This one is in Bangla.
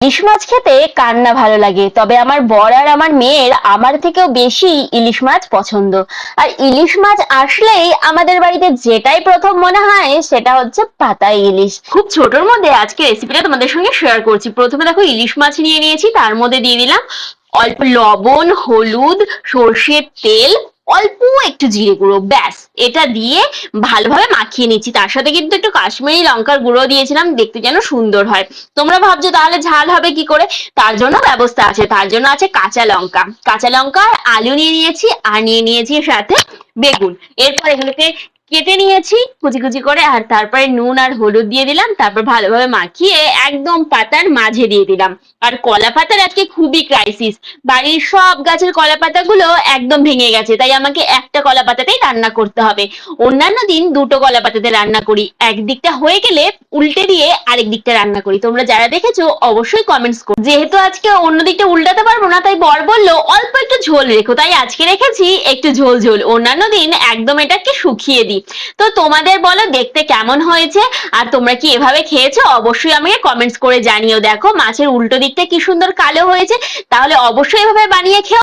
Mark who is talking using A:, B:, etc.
A: ইলিশ মাছ খেতে কার না ভালো লাগে, তবে আমার বর আর আমার মেয়ের আমার থেকেও বেশি ইলিশ মাছ পছন্দ। আর ইলিশ মাছ আসলেই আমাদের বাড়িতে যেটাই প্রথম মনে হয় সেটা হচ্ছে পাতা ইলিশ। খুব ছোটর মধ্যে আজকে রেসিপিটা তোমাদের সঙ্গে শেয়ার করছি। প্রথমে দেখো, ইলিশ মাছ নিয়ে নিয়েছি, তার মধ্যে দিয়ে দিলাম অল্প লবণ, হলুদ, সর্ষের তেল, অল্প একটু জিরে গুঁড়ো, ব্যাস এটা দিয়ে ভালোভাবে মাখিয়ে নিচ্ছি। তার সাথে কিন্তু একটু কাশ্মীরি লঙ্কার গুঁড়ো দিয়েছিলাম, দেখতে যেন সুন্দর হয়। তোমরা ভাবছো তাহলে ঝাল হবে কি করে, তার জন্য ব্যবস্থা আছে। তার জন্য আছে কাঁচা লঙ্কা, কাঁচা লঙ্কা আর আলু নিয়ে নিয়েছি, আর নিয়ে নিয়েছি সাথে বেগুন। এরপর এগুলোকে কেটে নিয়েছি কুচি কুচি করে, আর তারপরে নুন আর হলুদ দিয়ে দিলাম। তারপর ভালোভাবে মাখিয়ে একদম পাতার মাঝে দিয়ে দিলাম। আর কলা পাতার আজকে খুবই ক্রাইসিস, বাড়ির সব গাছের কলা পাতাগুলো একদম ভেঙে গেছে, তাই আমাকে একটা কলা পাতাতেই রান্না করতে হবে। অন্যান্য দিন দুটো কলা পাতাতে রান্না করি, একদিকটা হয়ে গেলে উল্টে দিয়ে আরেক দিকটা রান্না করি। তোমরা যারা দেখেছো অবশ্যই কমেন্টস করো। যেহেতু আজকে অন্য দিকটা উল্টাতে পারবো না, তাই বর বললো অল্প একটু ঝোল রেখো, তাই আজকে রেখেছি একটু ঝোল ঝোল। অন্যান্য দিন একদম এটাকে শুকিয়ে দিই। তো তোমাদের বলো দেখতে কেমন হয়েছে, আর তোমরা কি এভাবে খেয়েছো অবশ্যই আমাকে কমেন্টস করে জানিও। দেখো মাছের উল্টো দিকটা কি সুন্দর কালো হয়েছে, তাহলে অবশ্যই এভাবে বানিয়ে খেও।